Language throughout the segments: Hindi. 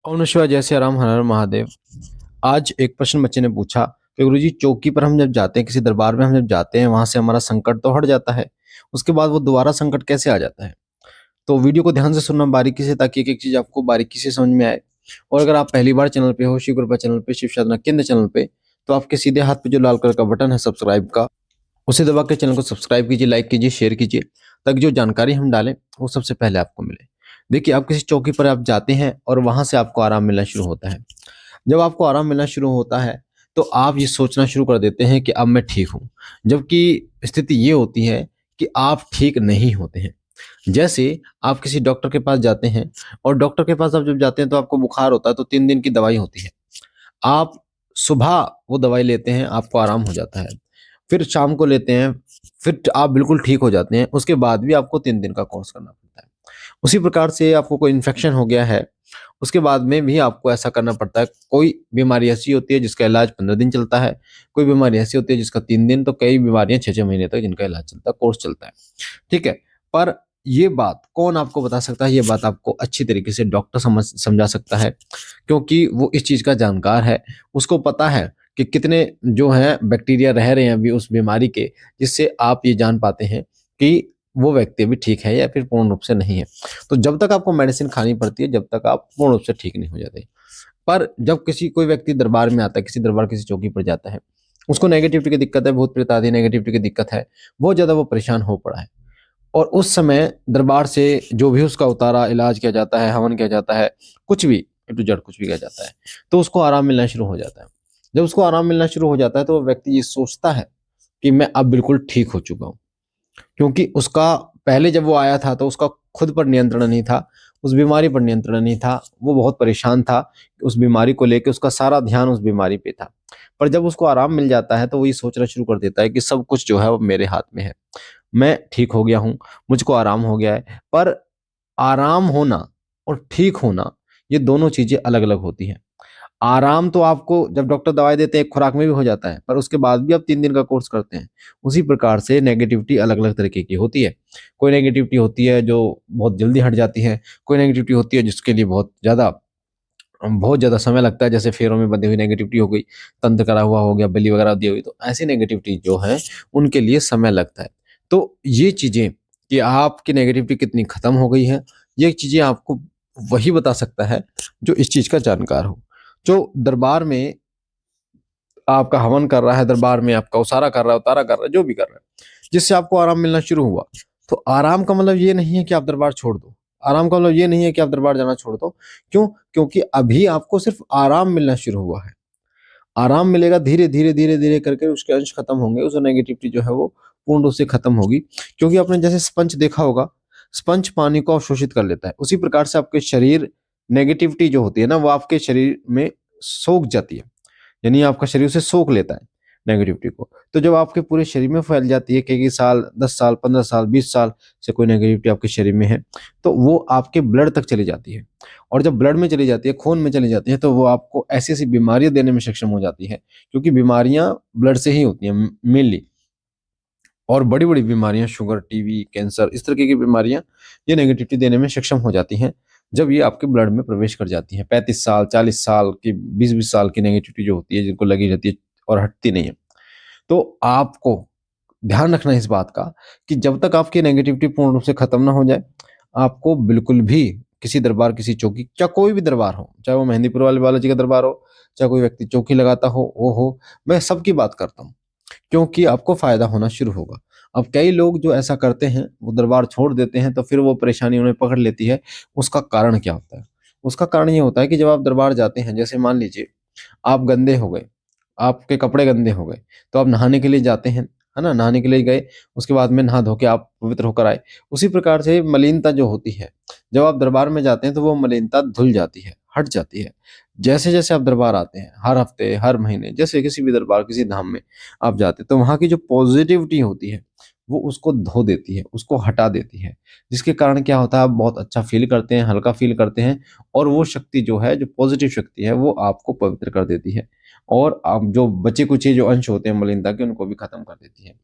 ओम नमः शिवाय, जय सिया राम, हर हर महादेव। आज एक प्रश्न बच्चे ने पूछा कि गुरुजी, चौकी पर हम जब जाते हैं, किसी दरबार में हम जब जाते हैं, वहां से हमारा संकट तो हट जाता है, उसके बाद वो दोबारा संकट कैसे आ जाता है। तो वीडियो को ध्यान से सुनना बारीकी से, ताकि एक एक चीज आपको बारीकी से समझ में आए। और अगर आप पहली बार चैनल पे हो, शिव कृपा चैनल पे, शिव साधना केंद्र चैनल पे, तो आपके सीधे हाथ पे जो लाल कलर का बटन है सब्सक्राइब का, उसे दबा के चैनल को सब्सक्राइब कीजिए, लाइक कीजिए, शेयर कीजिए, ताकि जो जानकारी हम डालें वो सबसे पहले आपको मिले। देखिए, आप किसी चौकी पर आप जाते हैं और वहां से आपको आराम मिलना शुरू होता है। जब आपको आराम मिलना शुरू होता है, तो आप ये सोचना शुरू कर देते हैं कि अब मैं ठीक हूं, जबकि स्थिति ये होती है कि आप ठीक नहीं होते हैं। जैसे आप किसी डॉक्टर के पास जाते हैं, और डॉक्टर के पास आप जब जाते हैं तो आपको बुखार होता है, तो 3 दिन की दवाई होती है। आप सुबह वो दवाई लेते हैं, आपको आराम हो जाता है। फिर शाम को लेते हैं, फिर आप बिल्कुल ठीक हो जाते हैं। उसके बाद भी आपको 3 दिन का कोर्स करना पड़ता है। उसी प्रकार से आपको कोई इन्फेक्शन हो गया है, उसके बाद में भी आपको ऐसा करना पड़ता है। कोई बीमारी ऐसी होती है जिसका इलाज 15 दिन चलता है, कोई बीमारी ऐसी होती है जिसका 3 दिन, तो कई बीमारियां 6 6 महीने तक जिनका इलाज चलता है, कोर्स चलता है। ठीक है। पर ये बात कौन आपको बता सकता है? ये बात आपको अच्छी तरीके से डॉक्टर समझा सकता है, क्योंकि वो इस चीज का जानकार है। उसको पता है कि कितने जो है बैक्टीरिया रह रहे हैं अभी उस बीमारी के, जिससे आप ये जान पाते हैं कि वो व्यक्ति अभी ठीक है या फिर पूर्ण रूप से नहीं है। तो जब तक आपको मेडिसिन खानी पड़ती है, जब तक आप पूर्ण रूप से ठीक नहीं हो जाते। पर जब किसी कोई व्यक्ति दरबार में आता है, किसी दरबार किसी चौकी पर जाता है, उसको नेगेटिविटी की दिक्कत है, भूत प्रेत आदि नेगेटिविटी की दिक्कत है, बहुत ज्यादा वो परेशान हो पड़ा है, और उस समय दरबार से जो भी उसका उतारा इलाज किया जाता है, हवन किया जाता है, कुछ भी ए टू जेड कुछ भी किया जाता है, तो उसको आराम मिलना शुरू हो जाता है। जब उसको आराम मिलना शुरू हो जाता है, तो वो व्यक्ति ये सोचता है कि मैं अब बिल्कुल ठीक हो चुका हूँ, क्योंकि उसका पहले जब वो आया था तो उसका खुद पर नियंत्रण नहीं था, उस बीमारी पर नियंत्रण नहीं था, वो बहुत परेशान था। उस बीमारी को लेकर उसका सारा ध्यान उस बीमारी पे था। पर जब उसको आराम मिल जाता है, तो वो ये सोचना शुरू कर देता है कि सब कुछ जो है वो मेरे हाथ में है, मैं ठीक हो गया हूँ, मुझको आराम हो गया है। पर आराम होना और ठीक होना, ये दोनों चीजें अलग अलग होती हैं। आराम तो आपको जब डॉक्टर दवाई देते हैं एक खुराक में भी हो जाता है, पर उसके बाद भी आप 3 दिन का कोर्स करते हैं। उसी प्रकार से नेगेटिविटी अलग अलग तरीके की होती है। कोई नेगेटिविटी होती है जो बहुत जल्दी हट जाती है, कोई नेगेटिविटी होती है जिसके लिए बहुत ज्यादा समय लगता है, जैसे फेरों में बंधी हुई नेगेटिविटी हो गई, तंत्र करा हुआ हो गया, बलि वगैरह दी हुई, तो ऐसी नेगेटिविटी जो है उनके लिए समय लगता है। तो ये चीजें कि आपकी नेगेटिविटी कितनी खत्म हो गई है, ये चीजें आपको वही बता सकता है जो इस चीज का जानकार हो। जो दरबार में आपका हवन कर रहा है, दरबार में आपका उसारा कर रहा है, उतारा कर रहा है, जो भी कर रहा है, जिससे आपको आराम मिलना शुरू हुआ। तो आराम का मतलब ये नहीं है कि आप दरबार छोड़ दो। आराम का मतलब ये नहीं है कि आप दरबार जाना छोड़ दो। क्यों? क्योंकि अभी आपको सिर्फ आराम मिलना शुरू हुआ है। आराम मिलेगा, धीरे धीरे धीरे धीरे करके उसके अंश खत्म होंगे, उस नेगेटिविटी जो है वो पूर्ण रूप से खत्म होगी। क्योंकि आपने जैसे स्पंज देखा होगा, स्पंज पानी को अवशोषित कर लेता है, उसी प्रकार से आपके शरीर, नेगेटिविटी जो होती है ना, वो आपके शरीर में सोख जाती है। यानी आपका शरीर उसे सोख लेता है, नेगेटिविटी को। तो जब आपके पूरे शरीर में फैल जाती है, कई साल, 10 साल, 15 साल, 20 साल से कोई नेगेटिविटी आपके शरीर में है, तो वो आपके ब्लड तक चली जाती है। और जब ब्लड में चली जाती है, खून में चली जाती है, तो वो आपको ऐसी ऐसी बीमारियां देने में सक्षम हो जाती है, क्योंकि बीमारियां ब्लड से ही होती हैं मेनली। और बड़ी बड़ी बीमारियां, शुगर, टीबी, कैंसर, इस तरह की बीमारियां ये नेगेटिविटी देने में सक्षम हो जाती हैं, जब ये आपके ब्लड में प्रवेश कर जाती है। 35 साल, 40 साल की, 20 20 साल की नेगेटिविटी जो होती है, जिनको लगी रहती है और हटती नहीं है। तो आपको ध्यान रखना है इस बात का कि जब तक आपकी नेगेटिविटी पूर्ण रूप से खत्म ना हो जाए, आपको बिल्कुल भी किसी दरबार, किसी चौकी, चाहे कोई भी दरबार हो, चाहे वो मेहंदीपुर वाले बालाजी का दरबार हो, चाहे कोई व्यक्ति चौकी लगाता हो, वो हो, मैं सबकी बात करता हूँ, क्योंकि आपको फायदा होना शुरू होगा। अब कई लोग जो ऐसा करते हैं, वो दरबार छोड़ देते हैं, तो फिर वो परेशानी उन्हें पकड़ लेती है। उसका कारण क्या होता है? उसका कारण ये होता है कि जब आप दरबार जाते हैं, जैसे मान लीजिए आप गंदे हो गए, आपके कपड़े गंदे हो गए, तो आप नहाने के लिए जाते हैं, है ना, नहाने के लिए गए, उसके बाद में नहा धो के आप पवित्र होकर आए। उसी प्रकार से मलिनता जो होती है, जब आप दरबार में जाते हैं, तो वो मलिनता धुल जाती है, हट जाती है। जैसे जैसे आप दरबार आते हैं, हर हफ्ते, हर महीने, जैसे किसी भी दरबार, किसी धाम में आप जाते हैं, तो वहाँ की जो पॉजिटिविटी होती है, वो उसको धो देती है, उसको हटा देती है। जिसके कारण क्या होता है, आप बहुत अच्छा फ़ील करते हैं, हल्का फ़ील करते हैं और वो शक्ति जो है, जो पॉज़िटिव शक्ति है, वो आपको पवित्र कर देती है और आप जो बचे-कुचे जो अंश होते हैं मलिनता के, उनको भी खत्म कर देती है।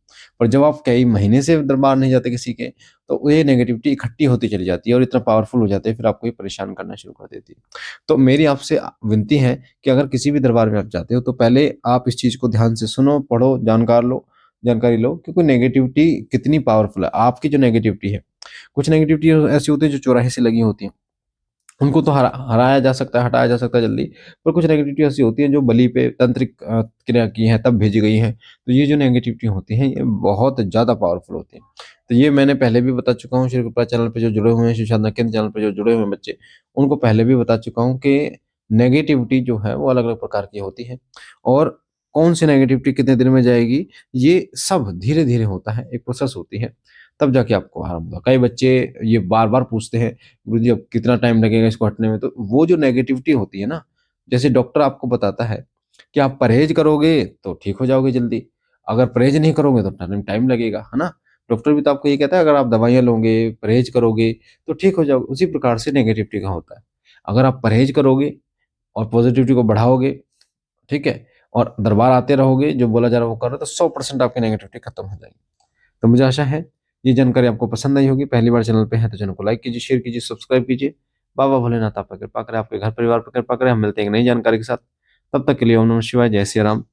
पर जब आप कई महीने से दरबार नहीं जाते किसी के, तो ये नेगेटिविटी इकट्ठी होती चली जाती है और इतना पावरफुल हो जाते हैं, फिर आपको ये परेशान करना शुरू कर देती है। तो मेरी आपसे विनती है कि अगर किसी भी दरबार में आप जाते हो, तो पहले आप इस चीज़ को ध्यान से सुनो, पढ़ो, जानकारी लो, क्योंकि नेगेटिविटी कितनी पावरफुल है। आपकी जो नेगेटिविटी है, कुछ नेगेटिविटी ऐसी होती है जो चौराहे से लगी होती हैं, उनको तो हराया जा सकता है, हटाया जा सकता है जल्दी, पर कुछ नेगेटिविटी ऐसी होती है जो बलि पे तांत्रिक क्रिया की हैं, तब भेजी गई हैं। तो ये जो नेगेटिविटी होती हैं, ये बहुत ज़्यादा पावरफुल होती हैं। तो ये मैंने पहले भी बता चुका हूँ, श्री कृपा चैनल पे जो जुड़े हुए हैं, शिव साधना केंद्र चैनल पे जो जुड़े हुए हैं बच्चे, उनको पहले भी बता चुका हूँ कि नेगेटिविटी जो है, वो अलग-अलग प्रकार की होती है और कौन सी नेगेटिविटी कितने दिन में जाएगी, ये सब धीरे-धीरे होता है, एक प्रोसेस होती है, तब जाके आपको आराम होगा। कई बच्चे ये बार-बार पूछते हैं, गुरुजी अब कितना टाइम लगेगा इसको हटने में? तो वो जो नेगेटिविटी होती है ना, जैसे डॉक्टर आपको बताता है कि आप परहेज़ करोगे तो ठीक हो जाओगे जल्दी, अगर परहेज़ नहीं करोगे तो टाइम लगेगा, है ना? डॉक्टर भी तो आपको ये कहता है अगर आप दवाइयाँ लोगे, परहेज़ करोगे तो ठीक हो जाओगे, उसी प्रकार से नेगेटिविटी का होता है। अगर आप परहेज़ करोगे और पॉज़िटिविटी को बढ़ाओगे, ठीक है? और दरबार आते रहोगे, जो बोला जा रहा है वो करो, तो 100% आपकी नेगेटिविटी खत्म हो जाएगी। तो मुझे आशा है ये जानकारी आपको पसंद आई होगी। पहली बार चैनल पे हैं तो चैनल को लाइक कीजिए, शेयर कीजिए, सब्सक्राइब कीजिए। बाबा भोलेनाथ आप पे कृपा करें, आपके घर परिवार पे कृपा करें। हम मिलते हैं एक नई जानकारी के साथ। तब तक के लिए ओम नमः शिवाय, जय सिया राम।